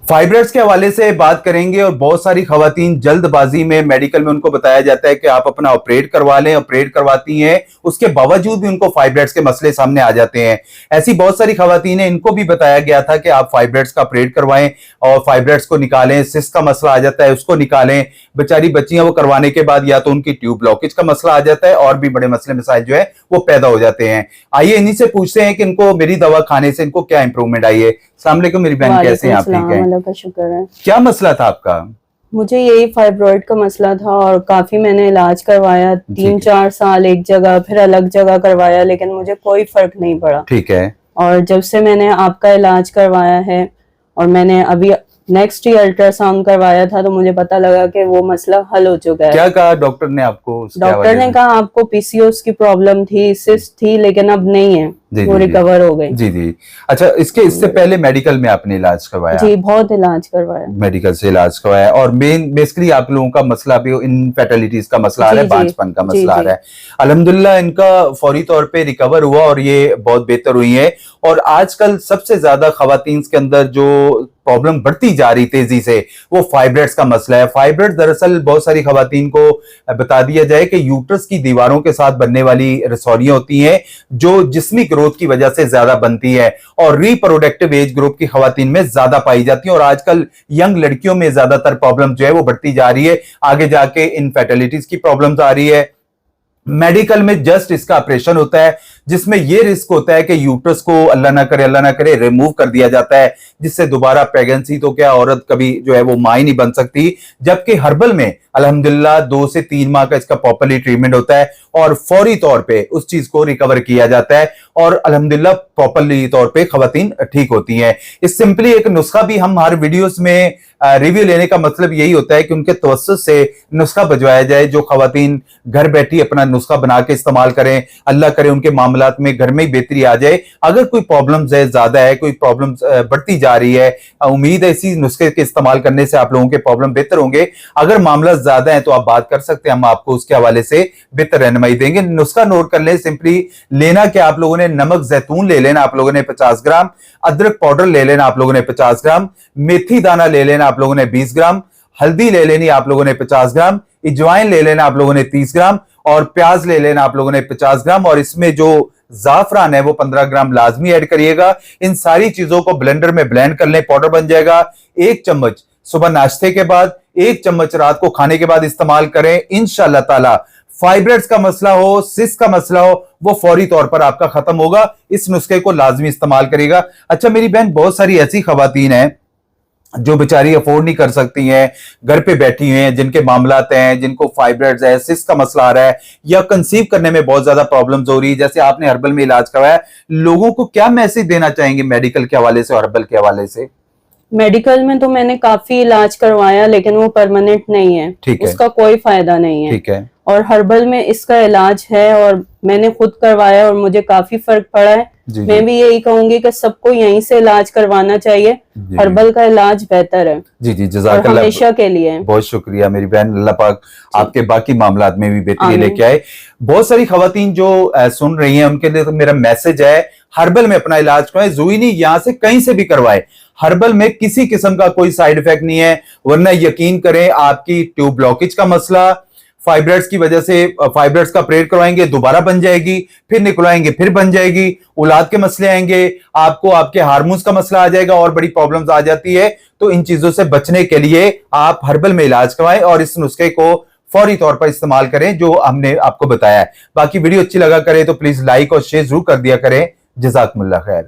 Fibroids के हवाले से बात करेंगे और बहुत सारी खवातीन जल्दबाजी में मेडिकल में उनको बताया जाता है कि आप अपना ऑपरेट करवा लें, ऑपरेट करवाती हैं, उसके बावजूद भी उनको फाइब्रॉइड्स के मसले सामने आ जाते हैं। ऐसी बहुत सारी खवातीन हैं, इनको भी बताया गया था कि आप फाइब्रॉइड्स का ऑपरेट करवाएं और फाइब्रॉइड्स को निकालें, सिस्ट का मसला आ जाता है उसको निकालें। बेचारी बच्चियां वो करवाने के बाद या तो उनकी ट्यूब ब्लॉकेज का मसला आ जाता है और भी बड़े मसले मसाइल जो है वो पैदा हो जाते हैं। आइए इन्हीं से पूछते हैं कि इनको मेरी दवा खाने से इनको क्या इंप्रूवमेंट आई है। अस्सलाम वालेकुम मेरी बहन, कैसे हैं आप? ठीक है, अल्लाह का शुक्र है। क्या मसला था आपका? मुझे यही फाइब्रॉइड का मसला था और काफी मैंने इलाज करवाया, 3-4 साल एक जगह फिर अलग जगह करवाया, लेकिन मुझे कोई फर्क नहीं पड़ा। ठीक है। और जब से मैंने आपका इलाज करवाया है और मैंने अभी नेक्स्ट ईयर अल्ट्रासाउंड करवाया था तो मुझे पता लगा कि वो मसला हल हो चुका है। क्या कहा डॉक्टर ने आपको? डॉक्टर ने कहा आपको पीसीओएस की प्रॉब्लम थी, सिस्ट थी, लेकिन अब नहीं है, वो रिकवर हो गई। जी जी। अच्छा, इससे पहले मेडिकल में आपने इलाज करवाया? जी, बहुत इलाज करवाया, मेडिकल से इलाज करवाया। और मेन बेसिकली आप लोगों का मसला भी इनफर्टिलिटीज का मसला आ रहा है, बांझपन का मसला आ रहा है। अल्हम्दुलिल्लाह इनका फौरी तौर पे रिकवर हुआ और ये बहुत बेहतर हुई है। और आजकल सबसे ज्यादा खवातीन के अंदर जो प्रॉब्लम बढ़ती जा रही तेजी से वो फाइब्रॉइड्स का मसला है। फाइब्रॉइड दरअसल बहुत सारी खवातीन को बता दिया जाए कि यूट्रस की दीवारों के साथ बनने वाली रसौलियां होती हैं जो जिस्मी ग्रोथ की वजह से ज्यादा बनती है और रिप्रोडक्टिव एज ग्रुप की खवातीन में ज्यादा पाई जाती है। और आजकल यंग लड़कियों में ज्यादातर प्रॉब्लम जो है वो बढ़ती जा रही है, आगे जाके इनफर्टिलिटीज की प्रॉब्लम्स आ रही है। मेडिकल में जस्ट इसका ऑपरेशन होता है जिसमें यह रिस्क होता है कि यूट्रस को अल्लाह ना करे रिमूव कर दिया जाता है, जिससे दोबारा प्रेगनेंसी तो क्या औरत कभी जो है वो मां ही नहीं बन सकती। जबकि हर्बल में अल्हम्दुलिल्लाह 2 से 3 माह का इसका प्रॉपर्ली ट्रीटमेंट होता है और फौरी तौर पे उस चीज को रिकवर किया जाता है और अल्हम्दुलिल्लाह प्रॉपर्ली तौर पे खवातीन ठीक होती हैं। इस सिंपली एक नुस्खा भी हम हर वीडियोस में रिव्यू लेने का मतलब यही होता है कि उनके तवस्सुस से नुस्खा बजवाया जाए, जो खवातीन घर बैठी अपना नुस्खा बना के इस्तेमाल करें, अल्लाह करे उनके मामलात में घर में ही बेहतरी आ जाए। अगर कोई प्रॉब्लम्स है, ज्यादा है, कोई प्रॉब्लम्स बढ़ती जा रही है, उम्मीद है इसी नुस्खे के इस्तेमाल करने से आप लोगों के प्रॉब्लम बेहतर होंगे। अगर मामला ज्यादा है तो आप बात कर सकते हैं, हम आपको उसके हवाले से बेहतर रहनुमाई देंगे। नुस्खा नोट कर लें, सिंपली लेना कि आप लोगों ने नमक जैतून ले लेना आप लोगों ने 50 ग्राम, अदरक पाउडर ले लेना आप लोगों ने 50 ग्राम, मेथी दाना ले लेना आप लोगों ने 20 ग्राम, हल्दी ले लेनी आप लोगों ने 50 ग्राम, इजवाइन ले लेना आप लोगों ने 30 ग्राम और प्याज ले लेना आप लोगों ने 50 ग्राम और इसमें जो जाफरान है वो 15 ग्राम लाजमी ऐड करिएगा। इन सारी चीजों को ब्लेंडर में ब्लेंड कर लें, पाउडर बन जाएगा। 1 चम्मच सुबह नाश्ते के बाद, 1 चम्मच रात को खाने के बाद इस्तेमाल करें। इंशाअल्लाह ताला फाइब्रॉइड्स का मसला हो, सिस्ट का मसला हो, वो फौरी तौर पर आपका खत्म होगा। इस नुस्खे को लाजमी इस्तेमाल करेगा। अच्छा मेरी बहन, बहुत सारी ऐसी खवातीन हैं जो बेचारी अफोर्ड नहीं कर सकती हैं, घर पे बैठी हुई हैं, जिनके मामलात हैं, जिनको फाइब्रॉइड्स है, सिस्ट का मसला आ रहा है या कंसीव करने में बहुत ज्यादा प्रॉब्लम्स हो रही है, जैसे आपने हर्बल में इलाज करवाया, लोगों को क्या मैसेज देना चाहेंगे मेडिकल के हवाले से और हर्बल के हवाले से? मेडिकल में तो मैंने काफी इलाज करवाया लेकिन वो परमानेंट नहीं है, उसका कोई फायदा नहीं है। ठीक है। और हर्बल में इसका इलाज है और मैंने खुद करवाया और मुझे काफी फर्क पड़ा है। मैं भी यही कहूंगी कि सबको यहीं से इलाज करवाना चाहिए, हर्बल का इलाज बेहतर है। जी जी, जज़ाकल्लाह, हमेशा के लिए बहुत शुक्रिया मेरी बहन। अल्लाह पाक आपके बाकी मामलात में भी बेहतरी लेके आए। बहुत सारी खवातीन जो सुन रही हैं उनके लिए तो मेरा मैसेज है, हर्बल में अपना इलाज करवाएं, ज़रूरी नहीं यहां से कहीं से भी करवाएं। हर्बल में किसी किस्म का कोई साइड इफेक्ट नहीं है, वरना यकीन करें आपकी ट्यूब ब्लॉकेज का मसला फाइब्रॉइड्स की वजह से फाइब्रॉइड्स का ऑपरेट करवाएंगे दोबारा बन जाएगी, फिर निकलवाएंगे फिर बन जाएगी, औलाद के मसले आएंगे, आपको आपके हार्मोन्स का मसला आ जाएगा और बड़ी प्रॉब्लम्स आ जाती है। तो इन चीजों से बचने के लिए आप हर्बल में इलाज करवाएं और इस नुस्खे को फौरी तौर पर इस्तेमाल करें जो हमने आपको बताया है। बाकी वीडियो अच्छी लगा करे तो प्लीज लाइक और शेयर जरूर कर दिया करें। जज़ाकुमुल्लाह खैर।